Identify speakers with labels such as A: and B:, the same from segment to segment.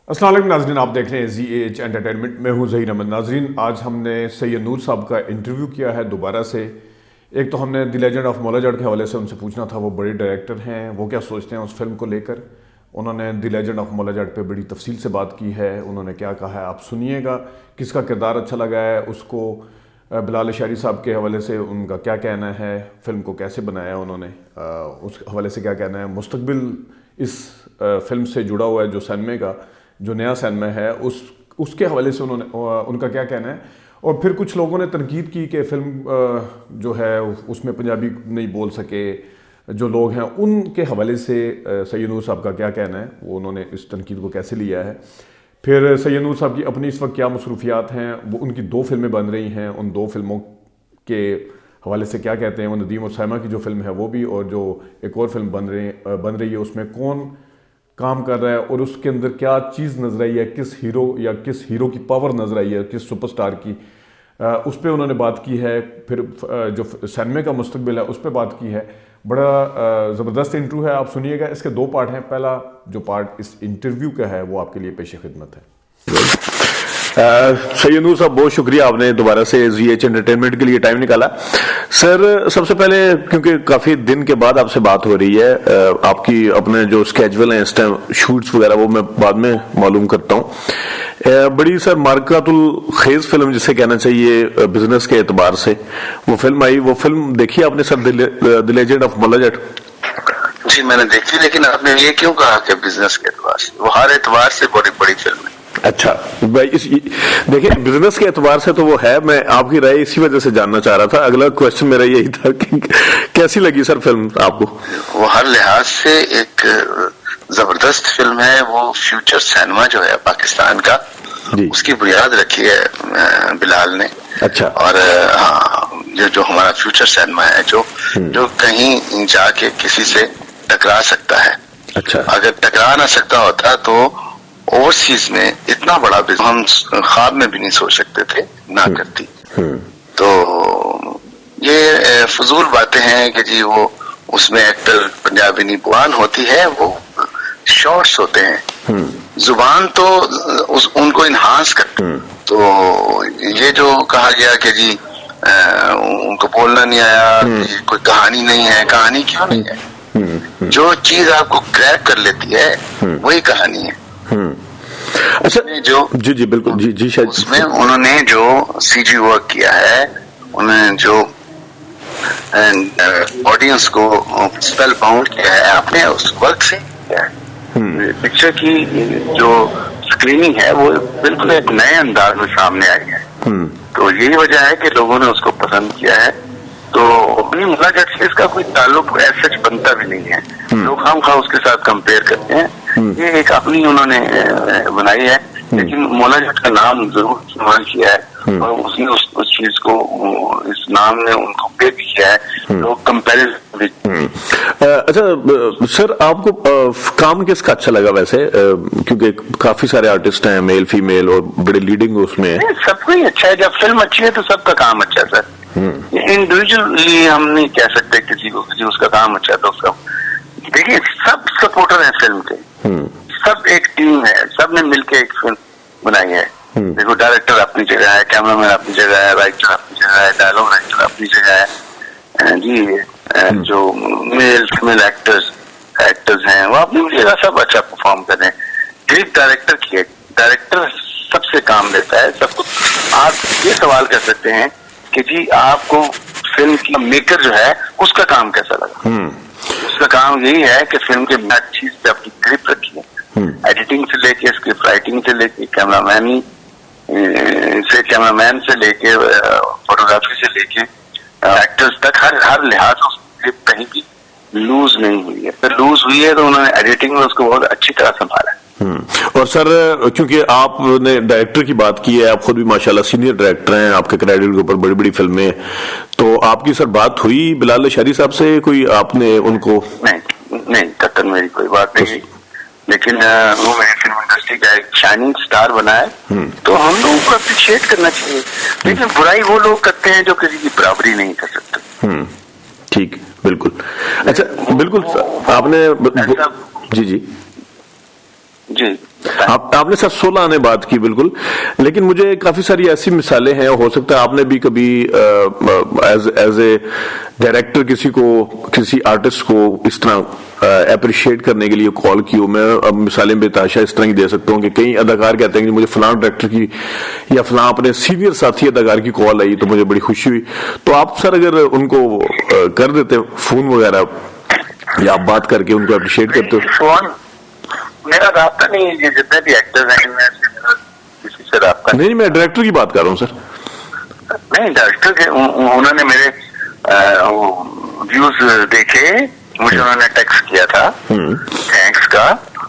A: अस्सलाम वालेकुम नाज़रीन, आप देख रहे हैं ZH एंटरटेनमेंट। मैं हूं ज़हीर अहमद। नाज़रीन, आज हमने सैयद नूर साहब का इंटरव्यू किया है दोबारा से। एक तो हमने द लेजेंड ऑफ मौलाजड़ के हवाले से उनसे पूछना था, वो बड़े डायरेक्टर हैं, वो क्या सोचते हैं उस फिल्म को लेकर। उन्होंने द लेजेंड ऑफ मौलाजड़ पे बड़ी तफसील से बात की है। उन्होंने क्या कहा है आप सुनिएगा। किसका किरदार अच्छा लगा है उसको, बिलाल शारी साहब के हवाले से उनका क्या कहना है, फ़िल्म को कैसे बनाया उन्होंने, उस हवाले से क्या कहना है, मुस्तकबिल इस फिल्म से जुड़ा हुआ है जो सैनमे का जो नया सैनमा है उसके हवाले से उन्होंने उनका क्या कहना है। और फिर कुछ लोगों ने तनकीद की कि फ़िल्म जो है उसमें पंजाबी नहीं बोल सके जो लोग हैं, उनके हवाले से सैयद नूर साहब का क्या कहना है, वो उन्होंने इस तनकीद को कैसे लिया है। फिर सैयद नूर साहब की अपनी इस वक्त क्या मसरूफियात हैं, वो उनकी 2 फिल्में बन रही हैं, उन 2 फिल्मों के हवाले से क्या कहते हैं। वो नदीम और साइमा की जो फिल्म है वो भी, और जो एक और फिल्म बन रही है उसमें कौन काम कर रहा है और उसके अंदर क्या चीज़ नजर आई है, किस हीरो की पावर नजर आई है, किस सुपरस्टार की, उस पर उन्होंने बात की है। फिर जो सैनमे का मुस्तकबिल है उस पर बात की है। बड़ा ज़बरदस्त इंटरव्यू है, आप सुनिएगा। इसके 2 पार्ट हैं। पहला जो पार्ट इस इंटरव्यू का है वो आपके लिए पेश खिदमत है।
B: सैयद नूर साहब, बहुत शुक्रिया, आपने दोबारा से ZH एंटरटेनमेंट के लिए टाइम निकाला। सर, सबसे पहले क्योंकि काफी दिन के बाद आपसे बात हो रही है, आपकी अपने जो स्केड्यूल है इस टाइम शूट्स वगैरह वो मैं बाद में मालूम करता हूँ। बड़ी सर मार्कातुल खेज फिल्म जिसे कहना चाहिए बिजनेस के एतबार से वो फिल्म आई। वो फिल्म देखी आपने सर, द लेजेंड ऑफ मौलाजड़?
C: जी मैंने देखी, लेकिन आपने ये क्यों कहा कि बिजनेस के एतबार से? वो हर एतबार से बड़ी बड़ी फिल्म है।
B: अच्छा भाई, देखिए बिजनेस के एतबार से तो वो है। मैं आपकी राय इसी वजह से जानना चाह रहा था। अगला क्वेश्चन मेरा यही था कि कैसी लगी सर फिल्म आपको?
C: वो हर लिहाज से एक जबरदस्त फिल्म है। वो फ्यूचर सिनेमा जो है पाकिस्तान का, उसकी बुनियाद रखी है बिलाल ने।
B: अच्छा।
C: और हाँ, जो हमारा फ्यूचर सिनेमा है जो कहीं जाके किसी से टकरा सकता है।
B: अच्छा।
C: अगर टकरा ना सकता होता तो ओवरसीज में इतना बड़ा बिजनेस हम ख्वाब में भी नहीं सोच सकते थे ना करती। तो ये फजूल बातें हैं कि जी वो उसमें एक्टर पंजाबी नहीं, बुआन होती है, वो शॉर्ट्स होते हैं, जुबान तो उनको इन्हांस करते। तो ये जो कहा गया कि जी उनको बोलना नहीं आया, कोई कहानी नहीं है, कहानी क्यों नहीं है? जो चीज आपको क्रैक कर लेती है वही कहानी है।
B: अच्छा, जो जी बिल्कुल, जी शायद
C: उसमें उन्होंने जो CG वर्क किया है, उन्होंने जो ऑडियंस को स्पेल बाउंड किया है, आपने उस वर्क से किया है। पिक्चर की जो स्क्रीनिंग है वो बिल्कुल एक नए अंदाज में सामने आई है। तो यही वजह है कि लोगों ने उसको पसंद किया है। तो अपनी मौलाजड़ से इसका कोई ताल्लुक ऐसा बनता भी नहीं है। लोग खामखा उसके साथ कंपेयर करते हैं। ये एक अपनी उन्होंने बनाई है, लेकिन मौलाजड़ का नाम जरूर इस्तेमाल किया है और उसने उस चीज को, इस नाम ने उनको पे भी किया है। लोग कंपेरिजन।
B: अच्छा सर, आपको काम किसका अच्छा लगा वैसे? क्योंकि काफी सारे आर्टिस्ट हैं, मेल फीमेल, और बड़े लीडिंग उसमें है।
C: सबको ही अच्छा है। जब फिल्म अच्छी है तो सबका काम अच्छा है सर। इंडिविजुअली हम नहीं कह सकते किसी उसका काम अच्छा है तो उसका। देखिए, सब सपोर्टर हैं फिल्म के, सब एक टीम है, सब ने मिलकर एक फिल्म बनाई है। देखो, डायरेक्टर अपनी जगह है, कैमरामैन अपनी जगह है, राइटर अपनी जगह है, डायलॉग राइटर अपनी जगह है जी। जो मेल फीमेल एक्टर्स हैं वो अपनी जगह सब अच्छा परफॉर्म कर रहे हैं। ग्रेट डायरेक्टर की है, डायरेक्टर सबसे काम लेता है, सब कुछ। आप ये सवाल कर सकते हैं कि जी आपको फिल्म की मेकर जो है उसका काम कैसा लगा? उसका काम यही है कि फिल्म के हर चीज पे अपनी ग्रिप रखी है। एडिटिंग से लेके, स्क्रिप्ट राइटिंग से लेके, कैमरामैन से लेके, फोटोग्राफी से लेके, एक्टर्स तक हर लिहाज से ग्रिप कहीं भी लूज नहीं हुई है। तो लूज हुई है तो उन्होंने एडिटिंग में उसको बहुत अच्छी तरह संभाला है।
B: और सर, क्योंकि आपने डायरेक्टर की बात की है, आप खुद भी माशाल्लाह सीनियर डायरेक्टर हैं, आपके क्रेडिट के ऊपर बड़ी बड़ी फिल्में, तो आपकी सर बात हुई बिलाल शारी साहब से? कोई आपने उनको?
C: नहीं, कतन मेरी कोई बात नहीं, लेकिन वो मेरी फिल्म इंडस्ट्री का एक शाइनिंग स्टार बना है, तो हम लोगों को अप्रिशिएट करना चाहिए। लेकिन बुराई वो लोग करते हैं जो किसी की बराबरी नहीं कर सकते।
B: ठीक, बिल्कुल। अच्छा, बिल्कुल आपने जी
C: जी
B: आपने सर 16 आने बात की बिल्कुल, लेकिन मुझे काफी सारी ऐसी मिसालें हैं, हो सकता है आपने भी कभी एज ए डायरेक्टर किसी आर्टिस्ट को इस तरह अप्रिशिएट करने के लिए कॉल की हो। मैं अब मिसालें बेताशा इस तरह की दे सकता हूं कि कई अदाकार कहते हैं कि मुझे फलां डायरेक्टर की या फलां अपने सीनियर साथी अदाकार की कॉल आई तो मुझे बड़ी खुशी हुई। तो आप सर अगर उनको कर देते फोन वगैरह या आप बात करके उनको अप्रिशिएट करते हो?
C: फोन मेरा रास्ता नहीं है, जितने भी एक्टर्स हैं इनमें से मेरा किसी से रास्ता
B: नहीं, मैं डायरेक्टर की बात कर रहा हूँ सर।
C: नहीं, डायरेक्टर के उन्होंने मेरे व्यूज देखे, मुझे उन्होंने टेक्स्ट किया था थैंक्स का।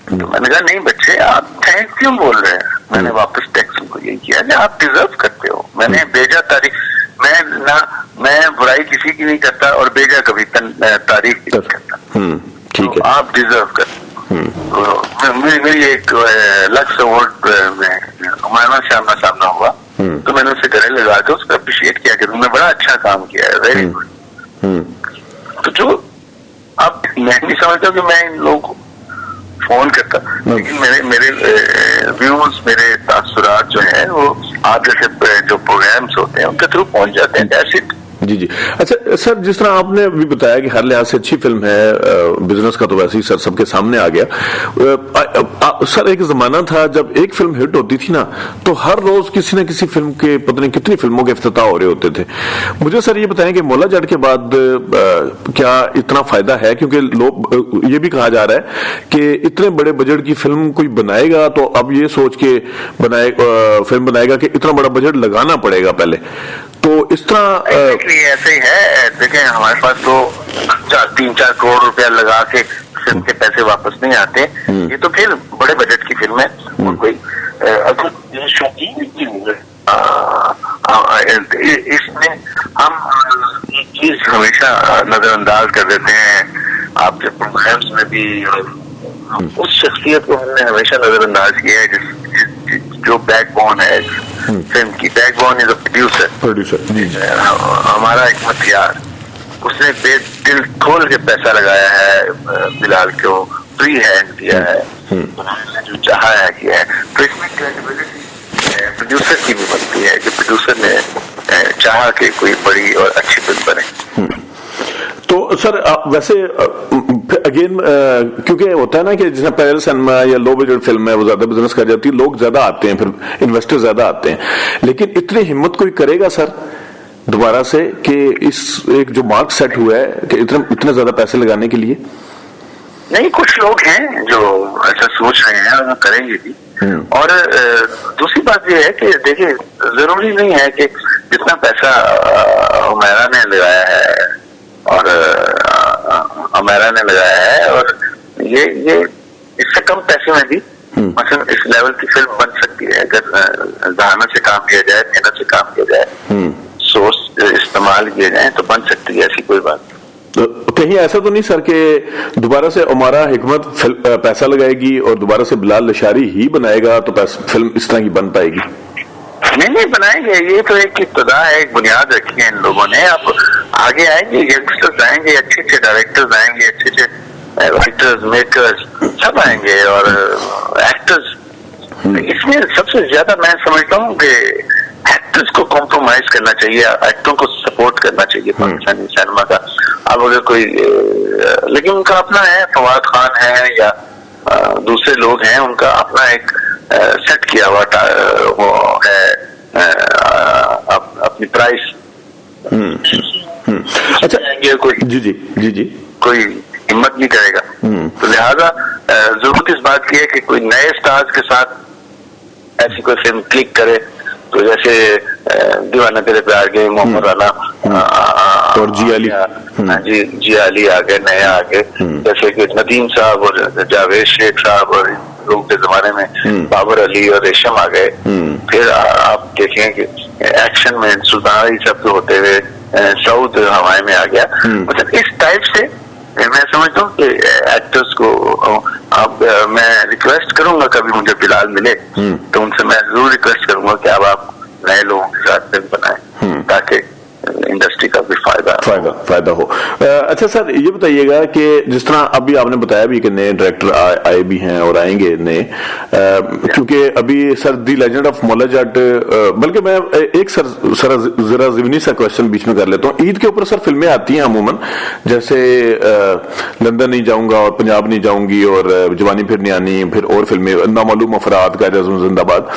C: तो मैंने कहा नहीं बच्चे आप थैंक्स क्यों बोल रहे हैं। मैंने वापस टेक्स्ट उनको यही किया कि आप डिजर्व करते हो। मैंने बेजा तारीफ मैं बुराई किसी की नहीं करता और बेजा कभी तारीफ नहीं करता।
B: ठीक है,
C: आप डिजर्व करते हो। मेरी एक लक्ष्य अवार्ड में हमारा सामना हुआ, तो मैंने उसे गले लगा के उसको अप्रिशिएट किया कि तुमने बड़ा अच्छा काम किया है, वेरी गुड। तो जो अब मैं नहीं समझता कि मैं इन लोगों को फोन करता, लेकिन मेरे व्यूज, मेरे तासुरात जो है वो आप जैसे जो प्रोग्राम्स होते हैं उनके थ्रू पहुंच जाते हैं। That's it.
B: जी जी। अच्छा सर, जिस तरह आपने भी बताया कि हर लिहाज से अच्छी फिल्म है, बिजनेस का तो वैसे ही सर सबके सामने आ गया। सर एक जमाना था जब एक फिल्म हिट होती थी ना तो हर रोज किसी न किसी फिल्म के पता नहीं कितनी फिल्मों के इफ्तिताह हो रहे होते थे। मुझे सर ये बताएं कि मौला जट के बाद क्या इतना फायदा है? क्योंकि लोग ये भी कहा जा रहा है कि इतने बड़े बजट की फिल्म कोई बनाएगा तो अब ये सोच के फिल्म बनाएगा कि इतना बड़ा बजट लगाना पड़ेगा पहले। तो इस तरह
C: ऐसे ही है। देखें हमारे पास तो 3-4 करोड़ रुपया लगा के फिल्म के पैसे वापस नहीं आते। ये तो फिर बड़े बजट की फिल्म है और कोई अगर शौकीन इसमें हम एक चीज हमेशा नजरअंदाज कर देते हैं आपके प्रोग्राम्स में भी। उस शख्सियत को हमने हमेशा नजरअंदाज किया है जो बैकबोन है फिल्म की। Backbone is a producer. हमारा हिकमत यार, उसने दिल खोल के पैसा लगाया है बिलाल को, फ्री हैंड दिया है, जो चाहा है किया है। तो इसमें क्रेडिबिलिटी प्रोड्यूसर की भी बनती है कि प्रोड्यूसर ने चाहा कि कोई बड़ी और अच्छी फिल्म बने।
B: तो सर वैसे अगेन क्योंकि होता है ना कि जिसमें पैरल सिनेमा या लो बजट फिल्म है वो ज्यादा बिजनेस कर जाती है, लोग ज्यादा आते हैं, फिर इन्वेस्टर ज्यादा आते हैं, लेकिन इतनी हिम्मत कोई करेगा सर दोबारा से कि इस एक जो मार्क सेट हुआ है कि इतने ज्यादा पैसे लगाने के लिए?
C: नहीं, कुछ लोग हैं जो ऐसा सोच रहे हैं और करेंगे भी। और दूसरी बात यह है कि देखिए जरूरी नहीं है कि जितना पैसा हुमैरा ने लगाया है और अमेरा ने लगाया है और ये इससे कम पैसे में भी मतलब इस लेवल की फिल्म बन सकती है अगर जहानत से काम किया जाए, मेहनत से काम किया जाए, सोर्स इस्तेमाल किए जाए तो बन सकती है। ऐसी कोई बात
B: तो कहीं ऐसा तो नहीं सर कि दोबारा से उमारा हिकमत पैसा लगाएगी और दोबारा से बिलाल लशारी ही बनाएगा तो फिल्म इस तरह की बन पाएगी?
C: नहीं बनाएंगे। ये तो एक इब्तिदा है, एक बुनियाद रखी है इन लोगों ने। अब आगे आएंगे यंगस्टर्स आएंगे, अच्छे अच्छे डायरेक्टर्स आएंगे, अच्छे अच्छे राइटर्स मेकर्स सब आएंगे और एक्टर्स। इसमें सबसे ज्यादा मैं समझता हूँ कि एक्टर्स को कॉम्प्रोमाइज करना चाहिए, एक्टरों को सपोर्ट करना चाहिए पाकिस्तानी सिनेमा का। अब अगर कोई लेकिन उनका अपना है, फवाद खान है या दूसरे लोग हैं, उनका अपना एक सेट किया हुआ वो है अपनी प्राइस।
B: अच्छा
C: कोई
B: जी
C: कोई हिम्मत नहीं करेगा। तो लिहाजा जरूरत इस बात की है कि कोई नए स्टार्स के साथ ऐसी कोई फिल्म क्लिक करे। तो जैसे दीवाना तेरे प्यार के मोहम्मद राना
B: और जी
C: अली आ गए, नए आ गए, जैसे कि नदीम साहब और जावेद शेख साहब और लोग के जमाने में बाबर अली और रेशम आ गए। फिर आप देखें कि एक्शन में सुल्तान ये सब होते हुए सऊद हवाई में आ गया। मतलब इस टाइप से मैं समझता हूँ कि एक्टर्स को अब मैं रिक्वेस्ट करूंगा, कभी मुझे बिलाल मिले तो उनसे मैं जरूर रिक्वेस्ट करूंगा कि अब आप नए लोगों के साथ फिल्म बनाएं ताकि इंडस्ट्री का भी फायदा
B: फायदा हो। अच्छा सर, ये बताइएगा कि जिस तरह अभी आपने बताया भी कि नए डायरेक्टर आए भी हैं और आएंगे नए, क्योंकि अभी sir the legend of Maula Jatt, बल्कि मैं एक सर जरा ज़िमनी सा क्वेश्चन बीच में कर लेता हूँ। ईद के ऊपर सर फिल्में आती हैं अमूमन, जैसे लंदन नहीं जाऊंगा और पंजाब नहीं जाऊंगी और जवानी फिर नहीं आनी, फिर और फिल्में नामालूम अफराद, कायद आज़म जिंदाबाद।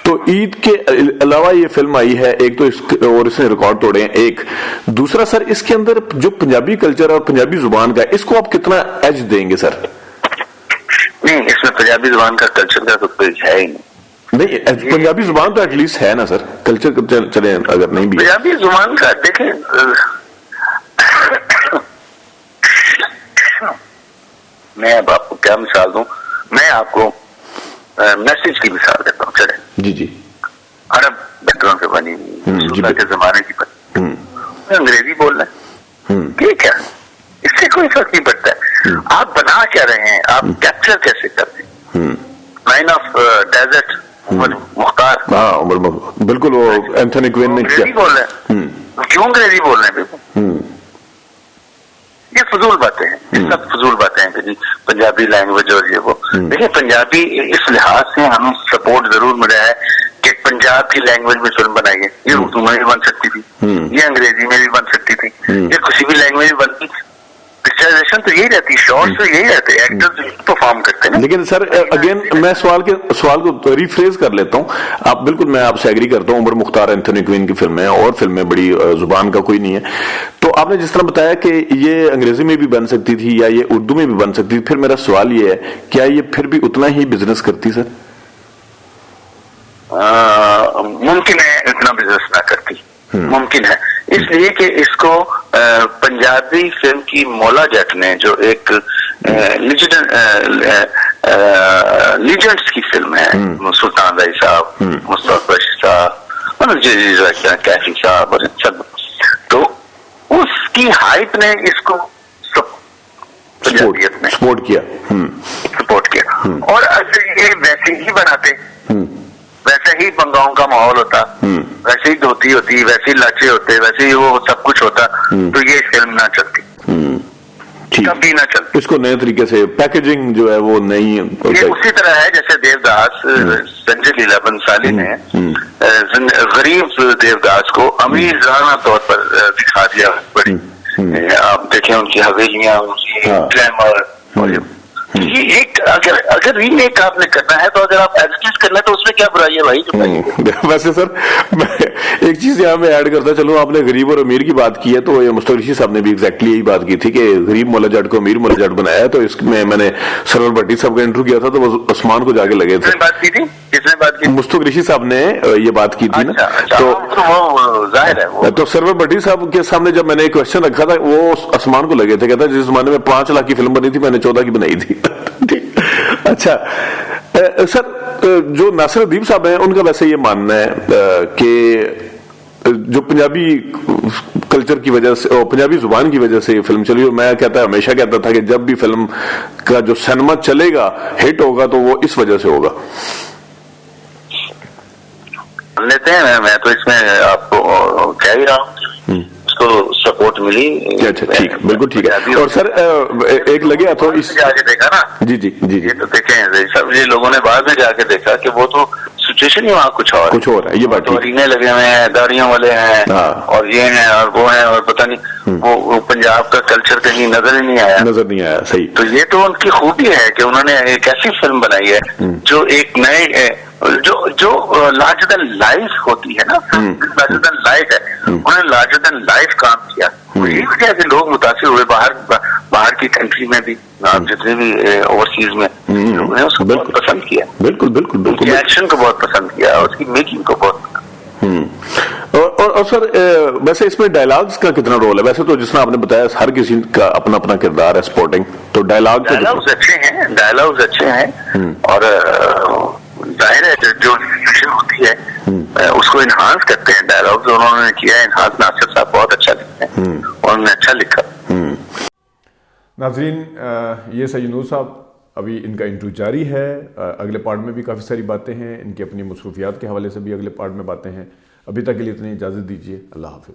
B: तो ईद के अलावा ये फिल्म आई है एक, तो और इसने रिकॉर्ड तोड़े हैं एक। दूसरा सर, इसके अंदर जो पंजाबी कल्चर और पंजाबी जुबान का, इसको आप कितना एज देंगे सर?
C: नहीं, इसमें पंजाबी जुबान का कल्चर का तो कोई है ही नहीं।
B: पंजाबी जुबान तो एटलीस्ट है ना सर, कल्चर चले अगर नहीं भी
C: पंजाबी जुबान का देखें, मैं अब आपको क्या मिसाल दूं? मैं आपको मैसेज की मिसाल देता हूँ। चले
B: जी जी,
C: अरब बैकग्राउंड पे बनी हुई के जमाने की बनी, अंग्रेजी बोल रहे हैं, ठीक है, इससे कोई फर्क नहीं पड़ता है। आप बना क्या रहे हैं, आप कैप्चर कैसे कर रहे हैं? Lion of desert, Omar Mukhtar,
B: हाँ उमर, बिल्कुल वो एंथोनी क्विन ने
C: अंग्रेजी बोल रहे हैं, क्यों अंग्रेजी बोल रहे हैं? बिल्कुल ये फजूल बातें हैं, ये सब फजूल बातें हैं कि जी पंजाबी लैंग्वेज और ये वो। देखिए, पंजाबी इस लिहाज से हमें सपोर्ट जरूर मिला है कि पंजाब की लैंग्वेज में फिल्म बनाई है। ये उर्दू में भी बन सकती थी, ये अंग्रेजी में भी बन सकती थी, ये किसी भी लैंग्वेज में बनती। पिक्चराइजेशन तो यही रहती, शॉर्ट्स तो यही रहते, एक्टर्स परफॉर्म करते हैं।
B: लेकिन सर अगेन मैं सवाल को रिफ्रेज कर लेता हूं। आप बिल्कुल, मैं आपसे एग्री करता हूं, उमर मुख्तार, एंथोनी क्विन की फिल्में और फिल्में बड़ी जुबान का कोई नहीं है। तो आपने जिस तरह बताया कि ये अंग्रेजी में भी बन सकती थी या ये उर्दू में भी बन सकती थी, फिर मेरा सवाल ये है, क्या ये फिर भी उतना ही बिजनेस करती सर?
C: मुमकिन है इतना बिजनेस ना करती, मुमकिन है, इसलिए कि इसको पंजाबी फिल्म की मौला जट ने, जो एक लीजेंड्स की फिल्म है, सुल्तान राय साहब, मुस्तफा बशीर साहब, कैफी साहब और सब, तो उसकी हाइप ने इसको
B: सपोर्ट किया।
C: और अगर ये वैसे ही बनाते, वैसे ही बंगाओं का माहौल होता, वैसे ही धोती होती, वैसे ही लाचे होते, वैसे ही वो सब कुछ होता, तो ये फिल्म ना चलती, कभी ना चलती।
B: इसको नए तरीके से पैकेजिंग जो है वो नहीं,
C: ये उसी तरह है जैसे देवदास, संजय लीला बंसाली ने गरीब देवदास को अमीर राना तौर पर दिखा दिया। बड़ी आप देखें उनकी हवेलियां, उनकी ग्लैमर, और ये एक अगर रीमेक आपने करना है, तो अगर आप एडजस्ट करना है तो उसमें क्या बुराई है भाई?
B: वैसे सर मैं एक चीज यहाँ में ऐड करता चलो, आपने गरीब और अमीर की बात की है, तो ये मुस्तफा ऋषि साहब ने भी एग्जैक्टली यही बात की थी कि गरीब मौला जट को अमीर मौला जट बनाया है। तो इसमें मैंने सरवर भट्टी साहब का इंटरव्यू किया था, तो वो आसमान को जाके लगे थे।
C: बात की थी, किसने बात की?
B: मुस्तफा ऋषि साहब ने ये बात की थी ना।
C: तो वो जाहिर है वो।
B: तो सरवर भट्टी साहब के सामने जब मैंने एक क्वेश्चन रखा था, वो आसमान को लगे थे, कहता जिस जमाने में 5 लाख की फिल्म बनी थी, मैंने 14 की बनाई थी। अच्छा सर, जो नासिर अदीब साहब हैं, उनका वैसे ये मानना है कि जो पंजाबी कल्चर की वजह से और पंजाबी जुबान की वजह से ये फिल्म चली, और मैं हमेशा कहता था कि जब भी फिल्म का जो सिनेमा चलेगा, हिट होगा, तो वो इस वजह से होगा।
C: लेते हैं, मैं तो इसमें आपको कह ही रहा हूँ, उसको सपोर्ट मिली।
B: अच्छा ठीक, बिल्कुल ठीक है। और सर एक लगे तो इस
C: आगे देखा ना, जी, ये तो देखें सब, ये लोगों ने बाद में जाके देखा कि वो तो सिचुएशन ही वहाँ कुछ और
B: है। ये बात
C: तो रीने लगे हुए हैं, दाढ़ियों वाले हैं, और ये हैं और वो हैं, और पता नहीं वो पंजाब का कल्चर कहीं नजर ही नहीं आया।
B: सही।
C: तो ये तो उनकी खूबी है कि उन्होंने एक ऐसी फिल्म बनाई है जो एक नए जो लार्जर देन लाइफ होती है ना, लार्जर देन लाइफ है, उन्होंने लार्जर देन लाइफ काम किया। यही वजह है कि लोग मुतासिर हुए, बाहर की कंट्री में भी, आप जितने भी ओवरसीज में लोगों ने उसको बहुत पसंद किया। बिल्कुल एक्शन को बहुत पसंद किया, उसकी मेकिंग को बहुत पसंद।
B: और सर वैसे इसमें डायलॉग्स का कितना रोल है? वैसे तो जिसने आपने बताया हर किसी का अपना अपना किरदार है स्पोर्टिंग, तो डायलॉग्स
C: अच्छे हैं और जाहिर है जो सिचुएशन होती है उसको इनहांस करते हैं डायलॉग्स, उन्होंने किया इनहांस। नासिर साहब बहुत अच्छा लिखते हैं, उन्होंने अच्छा लिखा।
A: नाज़रीन, ये सैयद नूर साहब, अभी इनका इंटरव्यू जारी है। अगले पार्ट में भी काफ़ी सारी बातें हैं, इनकी अपनी मसरूफियात के हवाले से भी अगले पार्ट में बातें हैं। अभी तक के लिए इतनी इजाज़त दीजिए। अल्लाह हाफ़िज़।